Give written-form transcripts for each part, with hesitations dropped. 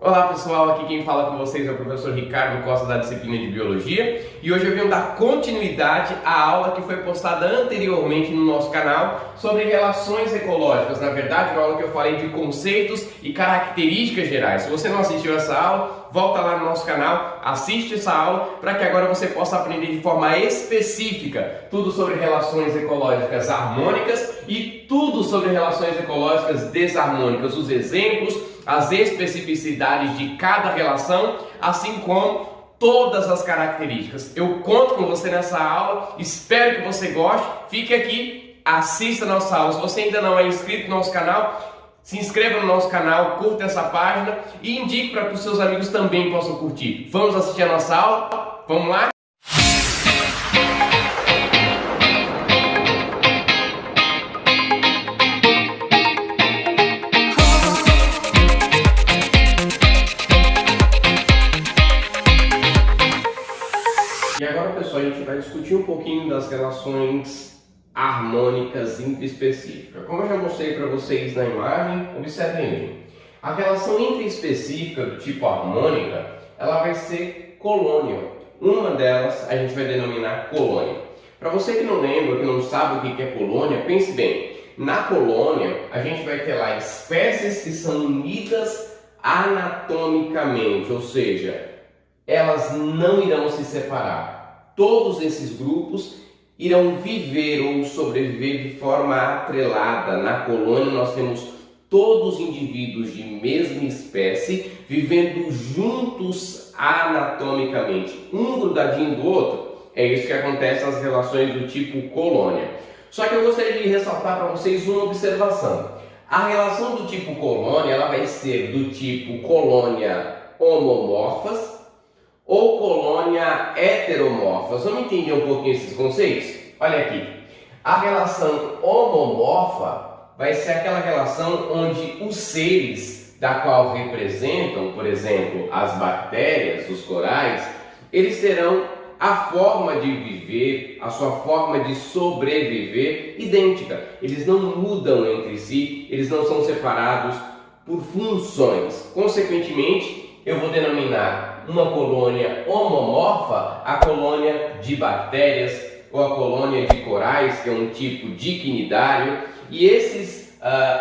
Olá pessoal, aqui quem fala com vocês é o professor Ricardo Costa da disciplina de Biologia e hoje eu venho dar continuidade à aula que foi postada anteriormente no nosso canal sobre relações ecológicas. Na verdade, uma aula que eu falei de conceitos e características gerais. Se você não assistiu essa aula, volta lá no nosso canal, assiste essa aula para que agora você possa aprender de forma específica tudo sobre relações ecológicas harmônicas e tudo sobre relações ecológicas desarmônicas, os exemplos, as especificidades de cada relação, assim como todas as características. Eu conto com você nessa aula, espero que você goste, fique aqui, assista a nossa aula. Se você ainda não é inscrito no nosso canal, se inscreva no nosso canal, curta essa página e indique para que os seus amigos também possam curtir. Vamos assistir a nossa aula? Vamos lá? E agora, pessoal, a gente vai discutir um pouquinho das relações harmônicas intraespecíficas. Como eu já mostrei para vocês na imagem, observem bem. A relação intraespecífica do tipo harmônica, ela vai ser colônia. Uma delas a gente vai denominar colônia. Para você que não lembra, que não sabe o que é colônia, pense bem. Na colônia, a gente vai ter lá espécies que são unidas anatomicamente, ou seja, elas não irão se separar. Todos esses grupos irão viver ou sobreviver de forma atrelada. Na colônia nós temos todos os indivíduos de mesma espécie vivendo juntos anatomicamente, um grudadinho do outro. É isso que acontece nas relações do tipo colônia. Só que eu gostaria de ressaltar para vocês uma observação. A relação do tipo colônia, ela vai ser do tipo colônia homomorfas ou colônia heteromorfas. Vamos entender um pouquinho esses conceitos? Olha aqui, a relação homomorfa vai ser aquela relação onde os seres da qual representam, por exemplo, as bactérias, os corais, eles terão a forma de viver, a sua forma de sobreviver idêntica. Eles não mudam entre si, eles não são separados por funções. Consequentemente, eu vou denominar uma colônia homomorfa a colônia de bactérias ou a colônia de corais, que é um tipo diquinidário, e esses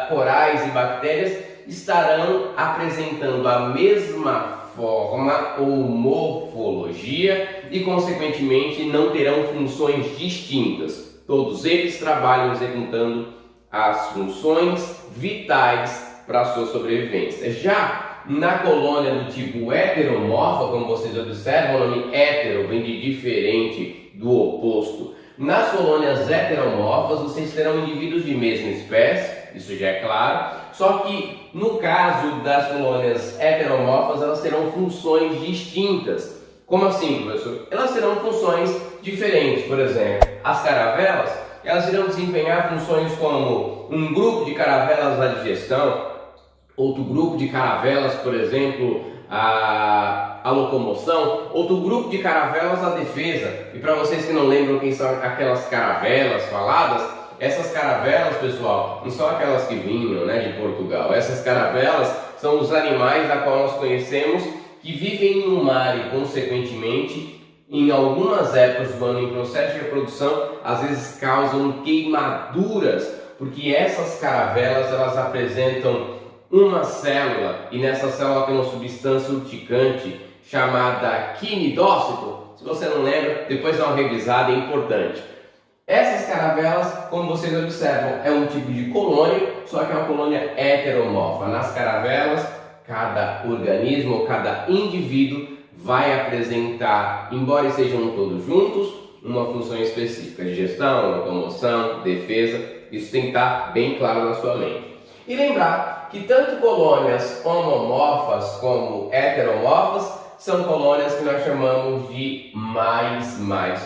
corais e bactérias estarão apresentando a mesma forma ou morfologia e, consequentemente, não terão funções distintas. Todos eles trabalham executando as funções vitais para a sua sobrevivência. Já na colônia do tipo heteromorfa, como vocês observam, o nome hétero vem de diferente, do oposto. Nas colônias heteromorfas, vocês terão indivíduos de mesma espécie, isso já é claro, só que no caso das colônias heteromorfas, elas terão funções distintas. Como assim, professor? Elas terão funções diferentes. Por exemplo, as caravelas, elas irão desempenhar funções como um grupo de caravelas na digestão, outro grupo de caravelas, por exemplo, a locomoção, outro grupo de caravelas a defesa. E para vocês que não lembram quem são aquelas caravelas faladas, essas caravelas, pessoal, não são aquelas que vinham, de Portugal. Essas caravelas são os animais da qual nós conhecemos que vivem no mar e, consequentemente, em algumas épocas do ano, em processo de reprodução, às vezes causam queimaduras, porque essas caravelas, elas apresentam uma célula, e nessa célula tem uma substância urticante chamada quinidócito. Se você não lembra, depois dá uma revisada, é importante. Essas caravelas, como vocês observam, é um tipo de colônia, só que é uma colônia heteromorfa. Nas caravelas, cada organismo ou cada indivíduo vai apresentar, embora estejam todos juntos, uma função específica: digestão, locomoção, defesa. Isso tem que estar bem claro na sua mente. E lembrar que tanto colônias homomorfas como heteromorfas são colônias que nós chamamos de mais.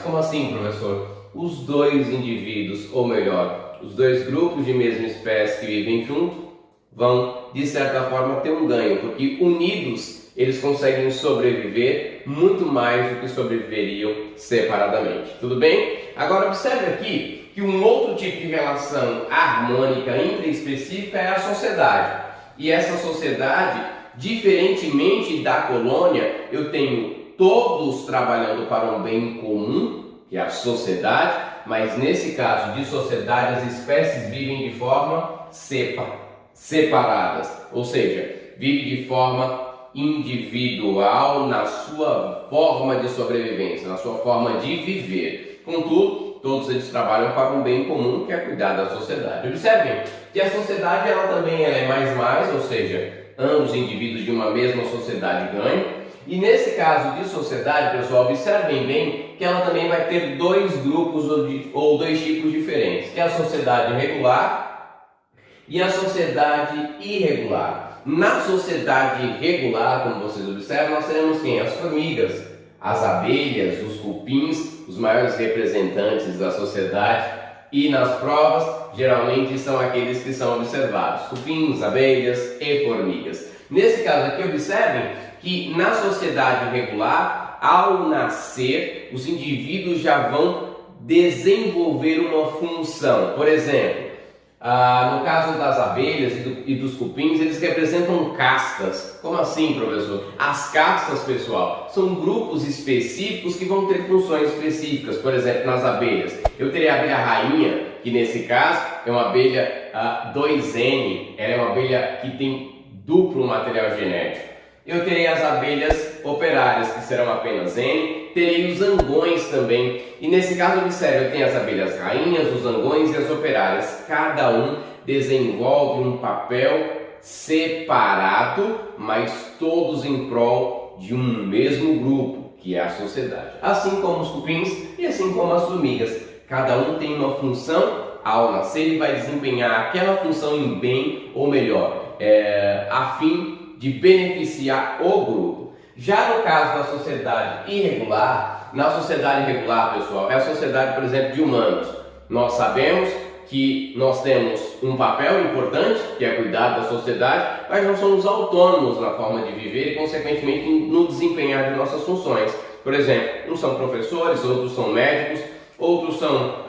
Como assim, professor? Os dois indivíduos, ou melhor, os dois grupos de mesma espécie que vivem junto, vão, de certa forma, ter um ganho, porque unidos eles conseguem sobreviver muito mais do que sobreviveriam separadamente. Tudo bem? Agora observe aqui que um outro tipo de relação harmônica intraespecífica é a sociedade. E essa sociedade Diferentemente da colônia, eu tenho todos trabalhando para um bem comum, que é a sociedade, mas nesse caso de sociedade, as espécies vivem de forma separadas, ou seja, vivem de forma individual na sua forma de sobrevivência, na sua forma de viver. Contudo, todos eles trabalham para um bem comum, que é cuidar da sociedade. Observem que a sociedade ela também é mais, ou seja, ambos indivíduos de uma mesma sociedade ganham. E nesse caso de sociedade, pessoal, observem bem que ela também vai ter dois grupos ou dois tipos diferentes, que é a sociedade regular e a sociedade irregular. Na sociedade regular, como vocês observam, nós teremos quem? As formigas, as abelhas, os cupins, os maiores representantes da sociedade, e nas provas, geralmente são aqueles que são observados, cupins, abelhas e formigas. Nesse caso aqui, observem que na sociedade regular, ao nascer, os indivíduos já vão desenvolver uma função. Por exemplo, no caso das abelhas e dos cupins, eles representam castas. Como assim, professor? As castas, pessoal, são grupos específicos que vão ter funções específicas. Por exemplo, nas abelhas, eu terei a abelha rainha, que nesse caso é uma abelha 2N, ela é uma abelha que tem duplo material genético. Eu terei as abelhas operárias, que serão apenas N, terei os zangões também, e nesse caso, observe, eu tenho as abelhas rainhas, os zangões e as operárias. Cada um desenvolve um papel separado, mas todos em prol de um mesmo grupo, que é a sociedade. Assim como os cupins e assim como as formigas. Cada um tem uma função, ao nascer ele vai desempenhar aquela função em bem, ou melhor, a fim de beneficiar o grupo. Já no caso da sociedade irregular, na sociedade irregular, pessoal, é a sociedade, por exemplo, de humanos. Nós sabemos que nós temos um papel importante, que é cuidar da sociedade, mas não somos autônomos na forma de viver e, consequentemente, no desempenhar de nossas funções. Por exemplo, uns são professores, outros são médicos, outros são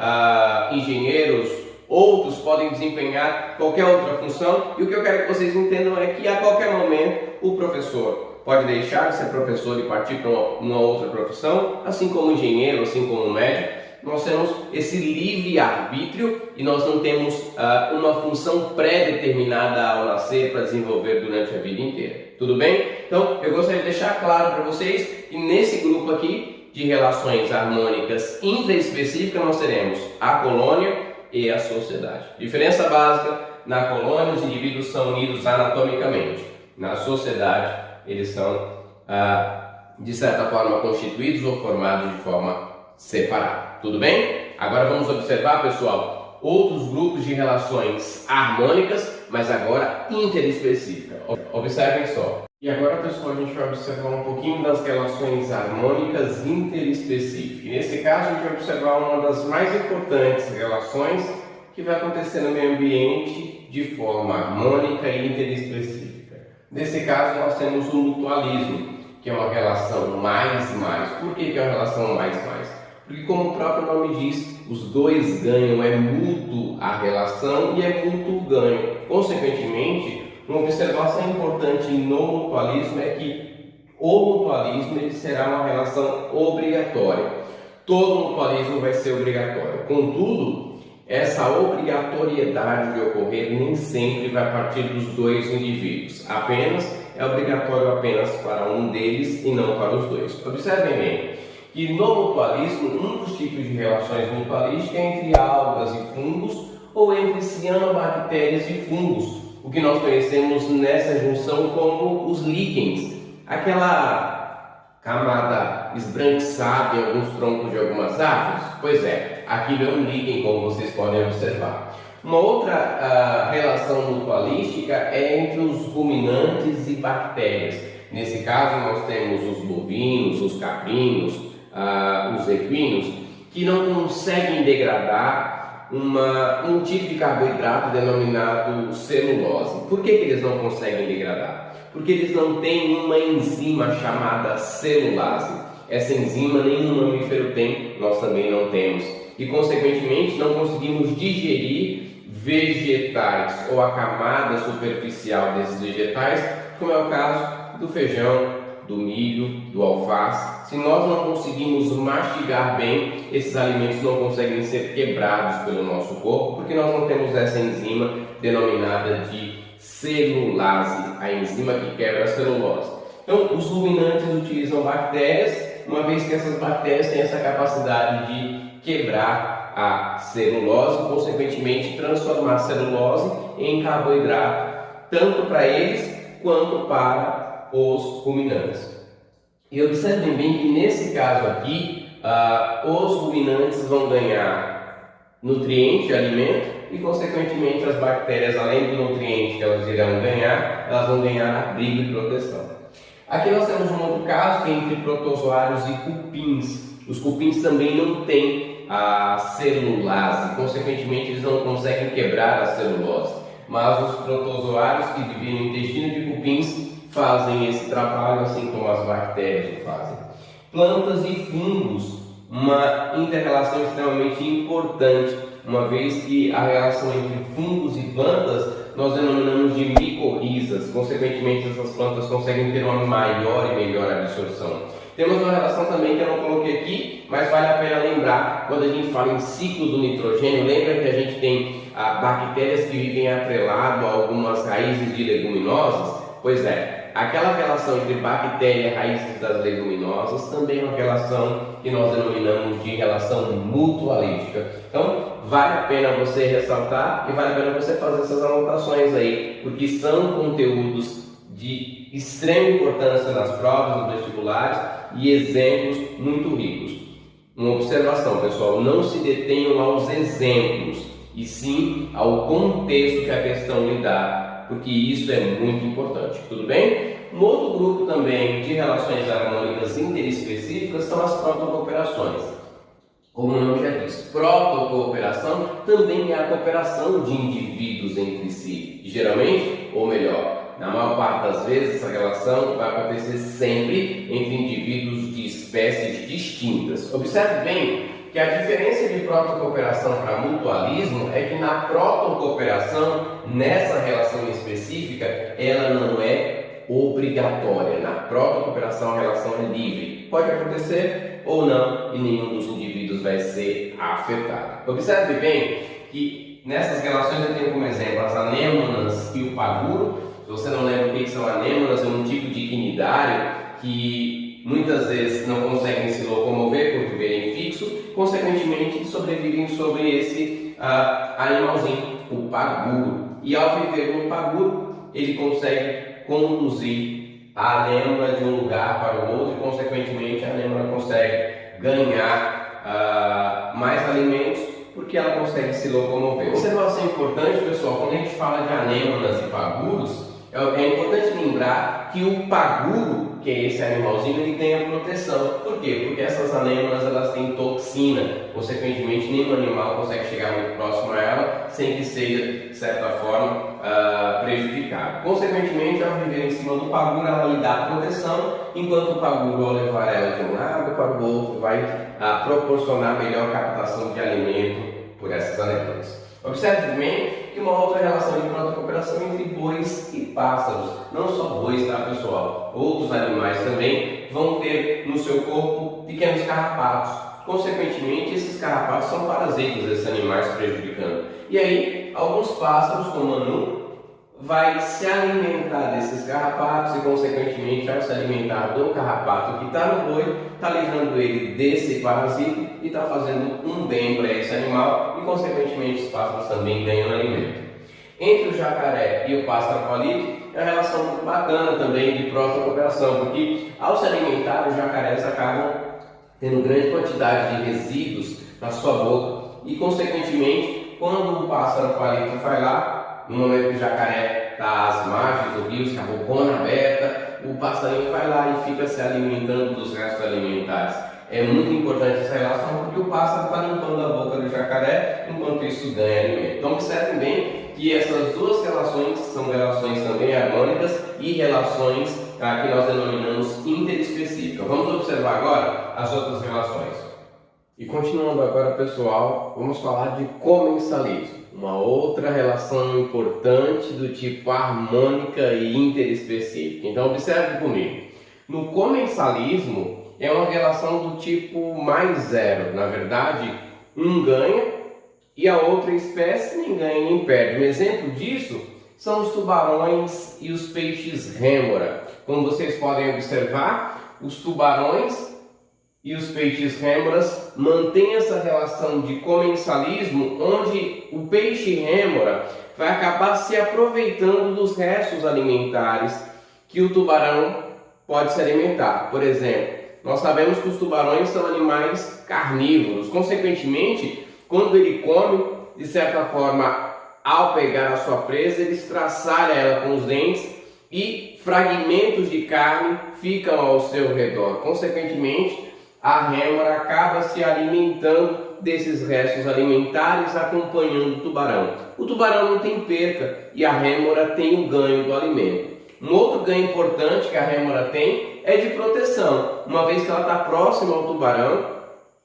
engenheiros, outros podem desempenhar qualquer outra função, e o que eu quero que vocês entendam é que a qualquer momento o professor pode deixar de ser professor e partir para uma outra profissão, assim como o engenheiro, assim como o médico. Nós temos esse livre-arbítrio e nós não temos uma função pré-determinada ao nascer para desenvolver durante a vida inteira. Tudo bem? Então, eu gostaria de deixar claro para vocês que nesse grupo aqui de relações harmônicas intraespecíficas nós teremos a colônia e a sociedade. Diferença básica: na colônia os indivíduos são unidos anatomicamente, na sociedade eles são de certa forma constituídos ou formados de forma separada. Tudo bem? Agora vamos observar, pessoal, outros grupos de relações harmônicas, mas agora interespecíficas. Observem só. E agora, pessoal, a gente vai observar um pouquinho das relações harmônicas interespecíficas. E nesse caso, a gente vai observar uma das mais importantes relações que vai acontecer no meio ambiente de forma harmônica e interespecífica. Nesse caso, nós temos o mutualismo, que é uma relação mais. Por que é uma relação mais? Porque, como o próprio nome diz, os dois ganham, é mútuo a relação e é mútuo o ganho. Consequentemente, uma observação importante no mutualismo é que o mutualismo ele será uma relação obrigatória. Todo mutualismo vai ser obrigatório. Contudo, essa obrigatoriedade de ocorrer nem sempre vai partir dos dois indivíduos. É obrigatório apenas para um deles e não para os dois. Observem bem que no mutualismo, um dos tipos de relações mutualísticas é entre algas e fungos ou entre cianobactérias e fungos, o que nós conhecemos nessa junção como os líquens, aquela camada esbranquiçada em alguns troncos de algumas árvores. Pois é, aquilo é um líquen, como vocês podem observar. Uma outra relação mutualística é entre os ruminantes e bactérias. Nesse caso, nós temos os bovinos, os caprinos, os equinos, que não conseguem degradar um tipo de carboidrato denominado celulose. Por que eles não conseguem degradar? Porque eles não têm uma enzima chamada celulase. Essa enzima nenhum mamífero tem, nós também não temos. E, consequentemente, não conseguimos digerir vegetais ou a camada superficial desses vegetais como é o caso do feijão, do milho, do alface. Se nós não conseguimos mastigar bem, esses alimentos não conseguem ser quebrados pelo nosso corpo, porque nós não temos essa enzima denominada de celulase, a enzima que quebra a celulose. Então, os ruminantes utilizam bactérias, uma vez que essas bactérias têm essa capacidade de quebrar a celulose, consequentemente transformar a celulose em carboidrato, tanto para eles quanto para os ruminantes. E observem bem que nesse caso aqui, os ruminantes vão ganhar nutriente, alimento, e consequentemente as bactérias, além do nutriente que elas irão ganhar, elas vão ganhar abrigo e proteção. Aqui nós temos um outro caso que é entre protozoários e cupins. Os cupins também não têm a celulase, consequentemente eles não conseguem quebrar a celulose, mas os protozoários que vivem no intestino de cupins fazem esse trabalho, assim como as bactérias o fazem. Plantas e fungos, uma inter-relação extremamente importante, uma vez que a relação entre fungos e plantas nós denominamos de micorrizas, consequentemente essas plantas conseguem ter uma maior e melhor absorção. Temos uma relação também que eu não coloquei aqui, mas vale a pena lembrar, quando a gente fala em ciclo do nitrogênio, lembra que a gente tem bactérias que vivem atrelado a algumas raízes de leguminosas? Pois é, aquela relação entre bactéria e raízes das leguminosas também é uma relação que nós denominamos de relação mutualística. Então, vale a pena você ressaltar e vale a pena você fazer essas anotações aí, porque são conteúdos de extrema importância nas provas, nos vestibulares e exemplos muito ricos. Uma observação, pessoal, não se detenham aos exemplos, e sim ao contexto que a questão lhe dá, porque isso é muito importante, tudo bem? Um outro grupo também de relações harmônicas interespecíficas são as protocooperações. Como o nome já diz, protocooperação também é a cooperação de indivíduos entre si. Geralmente, ou melhor, na maior parte das vezes, essa relação vai acontecer sempre entre indivíduos de espécies distintas. Observe bem que a diferença de protocooperação para mutualismo é que na protocooperação, nessa relação específica, ela não é obrigatória. Na protocooperação, a relação é livre. Pode acontecer ou não, e nenhum dos indivíduos vai ser afetado. Observe bem que nessas relações eu tenho como exemplo as anêmonas e o paguro. Se você não lembra o que são anêmonas, é um tipo de quinidário que muitas vezes não conseguem se locomover por viverem fixo, consequentemente sobrevivem sobre esse animalzinho, o paguro. E ao viver no paguro, ele consegue conduzir a anêmona de um lugar para o outro e consequentemente a anêmona consegue ganhar mais alimentos porque ela consegue se locomover. Observação importante, pessoal, quando a gente fala de anêmonas e paguros, é importante lembrar que o paguro, que é esse animalzinho, ele tem a proteção. Por quê? Porque essas anêmonas elas têm toxina, consequentemente nenhum animal consegue chegar muito próximo a ela sem que seja, de certa forma, prejudicado. Consequentemente, ao viver em cima do paguro, ela lhe dá proteção, enquanto o paguro, ao levar ela de um lado para o outro, vai proporcionar melhor captação de alimento por essas anêmonas. Observe bem que uma outra relação de protocooperação entre bois e pássaros. Não só bois, tá, pessoal? Outros animais também vão ter no seu corpo pequenos carrapatos. Consequentemente, esses carrapatos são parasitas desses animais prejudicando. E aí, alguns pássaros, como o anu, vai se alimentar desses carrapatos e, consequentemente, ao se alimentar do carrapato que está no boi, está livrando ele desse parasita e está fazendo um bem para esse animal e, consequentemente, os pássaros também ganham alimento. Entre o jacaré e o pássaro palito, é uma relação muito bacana também de protocooperação, porque ao se alimentar, os jacarés acabam tendo grande quantidade de resíduos na sua boca e, consequentemente, quando o pássaro palito vai lá, no momento que o jacaré está às margens do rio, com a bocona aberta, o passarinho vai lá e fica se alimentando dos restos alimentares. É muito importante essa relação porque o pássaro está limpando a boca do jacaré, enquanto isso ganha alimento. Então observem bem que essas duas relações são relações também harmônicas e relações que nós denominamos interespecíficas. Vamos observar agora as outras relações. E continuando agora, pessoal, vamos falar de comensalismo. uma outra relação importante do tipo harmônica e interespecífica. Então observe comigo. No comensalismo é uma relação do tipo mais zero. Na verdade, um ganha e a outra espécie nem ganha nem perde. Um exemplo disso são os tubarões e os peixes rêmora. Como vocês podem observar, os tubarões e os peixes rêmoras mantêm essa relação de comensalismo, onde o peixe rêmora vai acabar se aproveitando dos restos alimentares que o tubarão pode se alimentar. Por exemplo, nós sabemos que os tubarões são animais carnívoros. Consequentemente, quando ele come, de certa forma, ao pegar a sua presa, ele estraçalha ela com os dentes e fragmentos de carne ficam ao seu redor. Consequentemente, a rêmora acaba se alimentando desses restos alimentares, acompanhando o tubarão. O tubarão não tem perca e a rêmora tem o ganho do alimento. Um outro ganho importante que a rêmora tem é de proteção, uma vez que ela está próxima ao tubarão,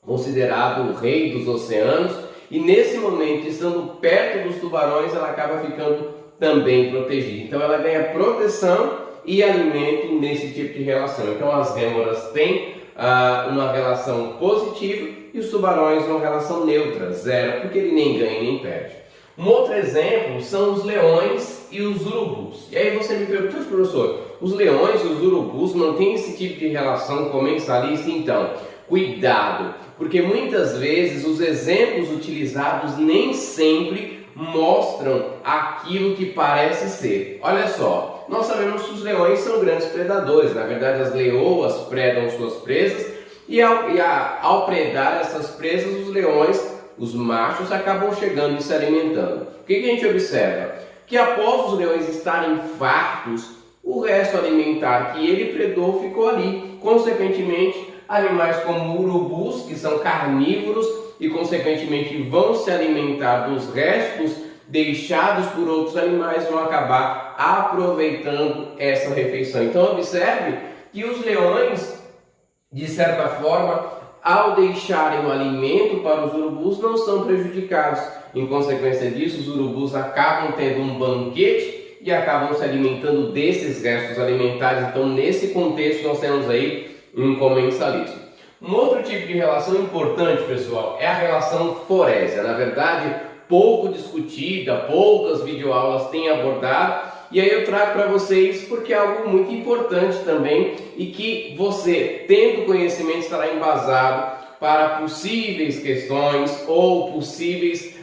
considerado o rei dos oceanos, e nesse momento, estando perto dos tubarões, ela acaba ficando também protegida. Então ela ganha proteção e alimento nesse tipo de relação. Então as rêmoras têm uma relação positiva e os tubarões uma relação neutra, zero, porque ele nem ganha nem perde. Um outro exemplo são os leões e os urubus. E aí você me pergunta, professor, os leões e os urubus mantêm esse tipo de relação comensalista? Então, cuidado, porque muitas vezes os exemplos utilizados nem sempre mostram aquilo que parece ser. Olha só, nós sabemos que os leões são grandes predadores. Na verdade, as leoas predam suas presas e ao predar essas presas, os leões, os machos, acabam chegando e se alimentando. O que a gente observa? Que após os leões estarem fartos, o resto alimentar que ele predou ficou ali. Consequentemente, animais como urubus, que são carnívoros e consequentemente vão se alimentar dos restos deixados por outros animais, vão acabar aproveitando essa refeição. Então observe que os leões, de certa forma, ao deixarem o alimento para os urubus, não são prejudicados. Em consequência disso, os urubus acabam tendo um banquete e acabam se alimentando desses restos alimentares. Então, nesse contexto, nós temos aí um comensalismo. Um outro tipo de relação importante, pessoal, é a relação forésia. Na verdade, pouco discutida, poucas videoaulas têm abordado, e aí eu trago para vocês porque é algo muito importante também e que você, tendo conhecimento, estará embasado para possíveis questões ou possíveis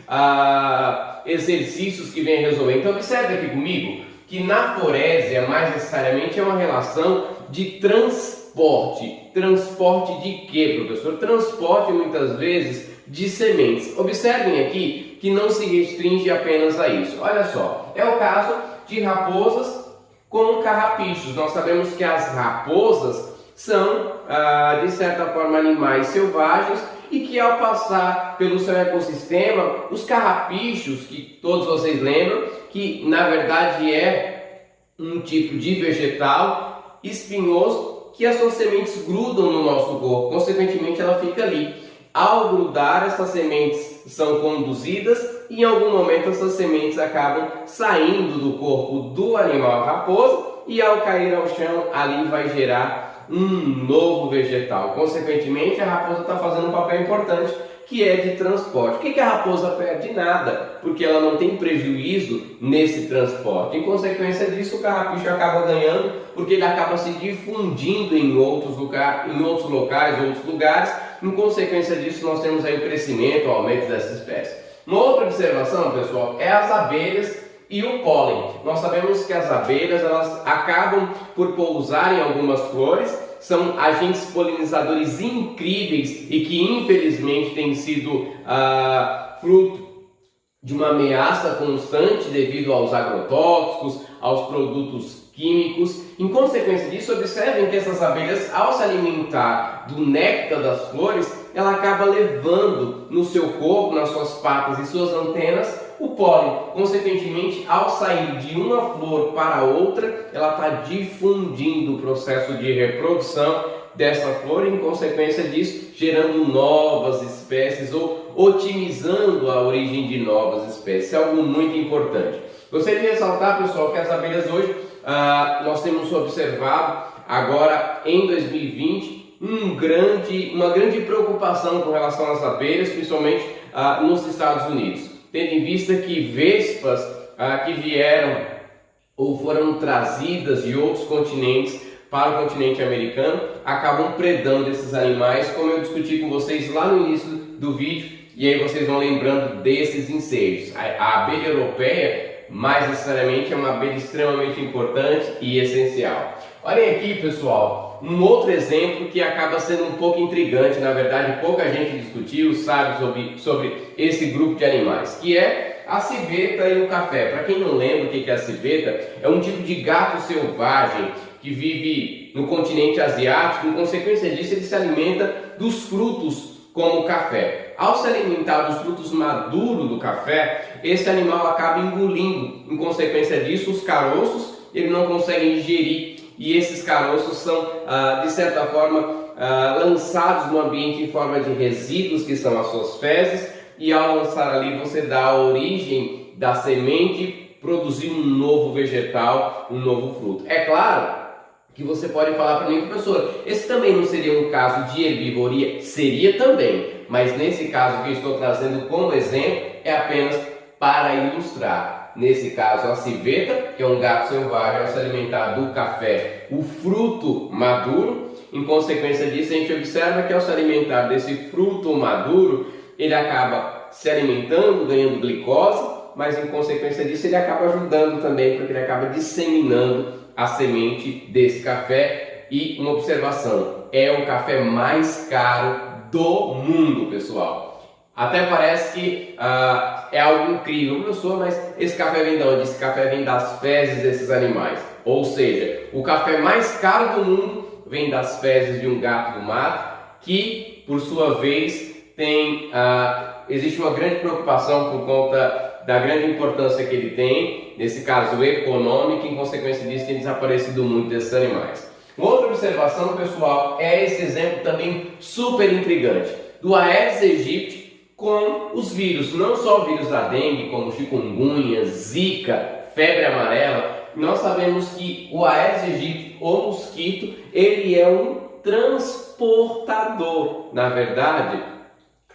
exercícios que venham resolver. Então observe aqui comigo que na forésia, mais necessariamente, é uma relação de transporte. Transporte de quê, professor? Transporte, muitas vezes, de sementes. Observem aqui que não se restringe apenas a isso. Olha só, é o caso de raposas com carrapichos. Nós sabemos que as raposas são, de certa forma, animais selvagens e que, ao passar pelo seu ecossistema, os carrapichos, que todos vocês lembram, que na verdade é um tipo de vegetal espinhoso, que as suas sementes grudam no nosso corpo, consequentemente ela fica ali. Ao grudar, essas sementes são conduzidas e em algum momento essas sementes acabam saindo do corpo do animal raposa e ao cair ao chão, ali vai gerar um novo vegetal. Consequentemente, a raposa está fazendo um papel importante, que é de transporte. O que a raposa perde? Nada, porque ela não tem prejuízo nesse transporte. Em consequência disso, o carrapicho acaba ganhando, porque ele acaba se difundindo em outros locais, outros lugares. Em consequência disso, nós temos aí o crescimento, o aumento dessa espécie. Uma outra observação, pessoal, é as abelhas e o pólen. Nós sabemos que as abelhas, elas acabam por pousar em algumas flores, são agentes polinizadores incríveis e que infelizmente têm sido fruto de uma ameaça constante devido aos agrotóxicos, aos produtos químicos. Em consequência disso, observem que essas abelhas, ao se alimentar do néctar das flores, ela acaba levando no seu corpo, nas suas patas e suas antenas, o pólen. Consequentemente, ao sair de uma flor para outra, ela está difundindo o processo de reprodução dessa flora, e em consequência disso, gerando novas espécies ou otimizando a origem de novas espécies. É algo muito importante. Gostaria de ressaltar, pessoal, que as abelhas hoje, nós temos observado agora em 2020 uma grande preocupação com relação às abelhas, principalmente nos Estados Unidos, tendo em vista que vespas que vieram ou foram trazidas de outros continentes para o continente americano acabam predando esses animais, como eu discuti com vocês lá no início do vídeo, e aí vocês vão lembrando desses incêndios. A abelha europeia, mais necessariamente, é uma abelha extremamente importante e essencial. Olhem aqui, pessoal, um outro exemplo que acaba sendo um pouco intrigante, na verdade pouca gente discutiu, sabe sobre esse grupo de animais, que é a civeta e o café. Para quem não lembra o que é a civeta, é um tipo de gato selvagem que vive no continente asiático. Em consequência disso, ele se alimenta dos frutos como o café. Ao se alimentar dos frutos maduros do café, esse animal acaba engolindo. Em consequência disso, os caroços ele não consegue digerir, e esses caroços são, de certa forma, lançados no ambiente em forma de resíduos, que são as suas fezes, e ao lançar ali você dá a origem da semente, produzir um novo vegetal, um novo fruto. É claro que você pode falar para mim, professor, esse também não seria um caso de herbivoria? Seria também, mas nesse caso que eu estou trazendo como exemplo é apenas para ilustrar. Nesse caso, a civeta, que é um gato selvagem, ao se alimentar do café, o fruto maduro. Em consequência disso, a gente observa que ao se alimentar desse fruto maduro, ele acaba se alimentando, ganhando glicose, mas em consequência disso ele acaba ajudando também, porque ele acaba disseminando a semente desse café. E uma observação, é o café mais caro do mundo, pessoal. Até parece que é algo incrível, professor, mas esse café vem de onde? Esse café vem das fezes desses animais. Ou seja, o café mais caro do mundo vem das fezes de um gato do mato, que por sua vez existe uma grande preocupação por conta da grande importância que ele tem, nesse caso econômica, e em consequência disso tem desaparecido muito desses animais. Uma outra observação, pessoal, é esse exemplo também super intrigante do Aedes aegypti com os vírus, não só o vírus da dengue, como chikungunya, zika, febre amarela. Nós sabemos que o Aedes aegypti, o mosquito, ele é um transportador. Na verdade,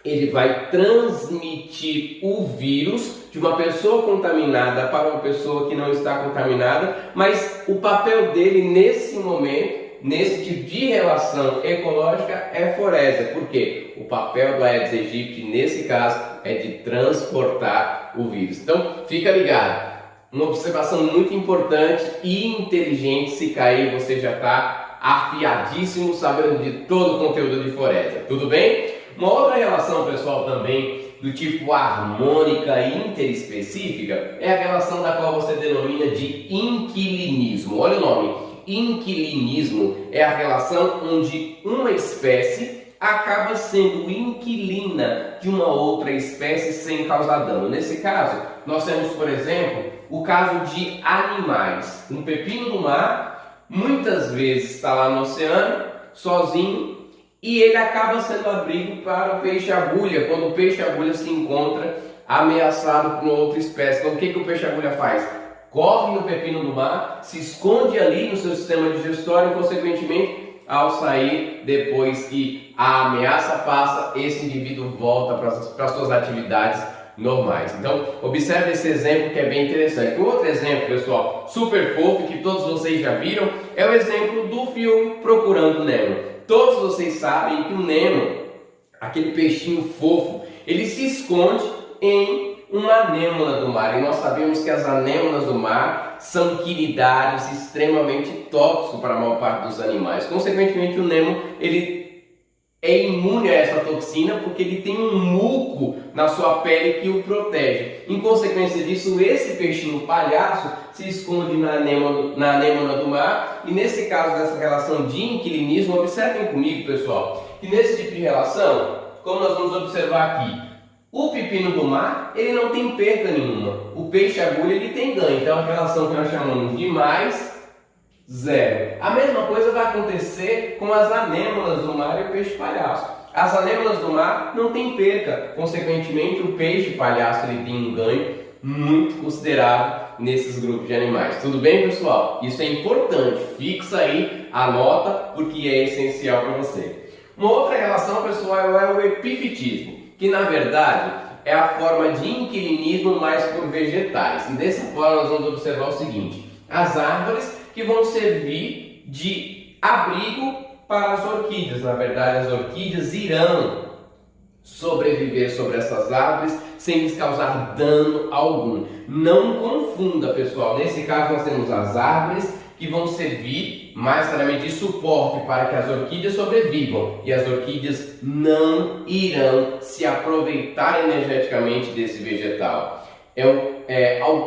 ele vai transmitir o vírus de uma pessoa contaminada para uma pessoa que não está contaminada, mas o papel dele nesse momento, nesse tipo de relação ecológica, é forésia. Por quê? O papel do Aedes aegypti nesse caso é de transportar o vírus. Então fica ligado, uma observação muito importante e inteligente. Se cair, você já está afiadíssimo, sabendo de todo o conteúdo de forésia. Tudo bem? Uma outra relação, pessoal, também do tipo harmônica e interespecífica é a relação da qual você denomina de inquilinismo. Olha o nome, inquilinismo é a relação onde uma espécie acaba sendo inquilina de uma outra espécie sem causar dano. Nesse caso, nós temos, por exemplo, o caso de animais. Um pepino do mar muitas vezes está lá no oceano, sozinho, e ele acaba sendo abrigo para o peixe-agulha, quando o peixe-agulha se encontra ameaçado por uma outra espécie. Então o que o peixe-agulha faz? Corre no pepino do mar, se esconde ali no seu sistema digestório e, consequentemente, ao sair, depois que a ameaça passa, esse indivíduo volta para as suas atividades normais. Então, observe esse exemplo que é bem interessante. Um outro exemplo, pessoal, super fofo, que todos vocês já viram, é o exemplo do filme Procurando Nemo. Todos vocês sabem que o Nemo, aquele peixinho fofo, ele se esconde em uma anêmona do mar, e nós sabemos que as anêmonas do mar são quinidários extremamente tóxicos para a maior parte dos animais. Consequentemente, o Nemo ele é imune a essa toxina porque ele tem um muco na sua pele que o protege. Em consequência disso, esse peixinho palhaço se esconde na anêmona do mar, e nesse caso dessa relação de inquilinismo, observem comigo, pessoal, que nesse tipo de relação, como nós vamos observar aqui, o pepino do mar, ele não tem perda nenhuma. O peixe-agulha, ele tem ganho. Então, a relação que nós chamamos de mais Zero. A mesma coisa vai acontecer com as anêmonas do mar e o peixe palhaço. As anêmonas do mar não têm perca, consequentemente o peixe palhaço ele tem um ganho muito considerável nesses grupos de animais. Tudo bem, pessoal? Isso é importante, fixa aí, anota, porque é essencial para você. Uma outra relação, pessoal, é o epifitismo, que na verdade é a forma de inquilinismo mais por vegetais. E dessa forma nós vamos observar o seguinte: as árvores que vão servir de abrigo para as orquídeas. Na verdade, as orquídeas irão sobreviver sobre essas árvores sem lhes causar dano algum. Não confunda, pessoal. Nesse caso, nós temos as árvores que vão servir mais claramente de suporte para que as orquídeas sobrevivam, e as orquídeas não irão se aproveitar energeticamente desse vegetal.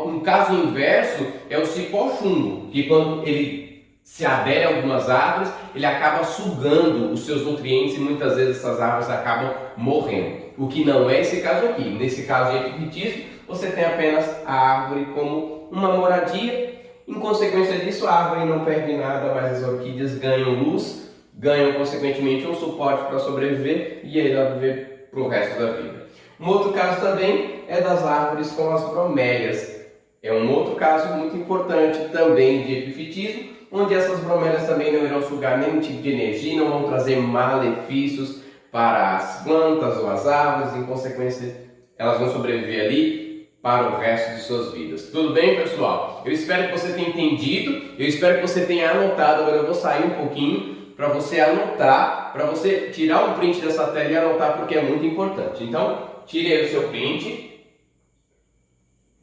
Um caso inverso é o cipó-chumbo, que quando ele se adere a algumas árvores, ele acaba sugando os seus nutrientes e muitas vezes essas árvores acabam morrendo. O que não é esse caso aqui. Nesse caso de epifitismo, você tem apenas a árvore como uma moradia. Em consequência disso, a árvore não perde nada, mas as orquídeas ganham luz, ganham consequentemente um suporte para sobreviver e aí ela viver para o resto da vida. Um outro caso também é das árvores com as bromélias. É um outro caso muito importante também de epifitismo, onde essas bromélias também não irão sugar nenhum tipo de energia, não vão trazer malefícios para as plantas ou as árvores, em consequência elas vão sobreviver ali para o resto de suas vidas. Tudo bem, pessoal? Eu espero que você tenha entendido, eu espero que você tenha anotado. Agora eu vou sair um pouquinho para você anotar, para você tirar um print dessa tela e anotar, porque é muito importante. Então, tire aí o seu print.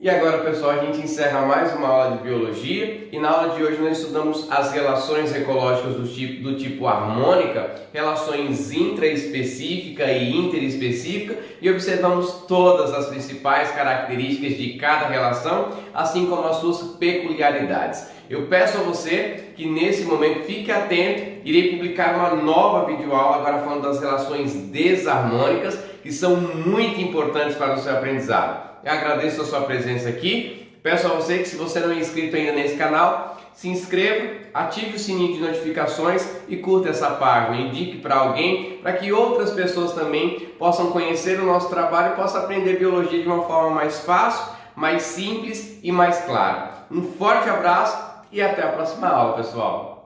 E agora, pessoal, a gente encerra mais uma aula de biologia, e na aula de hoje nós estudamos as relações ecológicas do tipo harmônica, relações intraespecífica e interespecífica, e observamos todas as principais características de cada relação, assim como as suas peculiaridades. Eu peço a você que nesse momento fique atento, irei publicar uma nova videoaula agora falando das relações desarmônicas, que são muito importantes para o seu aprendizado. Eu agradeço a sua presença aqui. Peço a você que, se você não é inscrito ainda nesse canal, se inscreva, ative o sininho de notificações e curta essa página. Indique para alguém, para que outras pessoas também possam conhecer o nosso trabalho e possam aprender biologia de uma forma mais fácil, mais simples e mais clara. Um forte abraço e até a próxima aula, pessoal.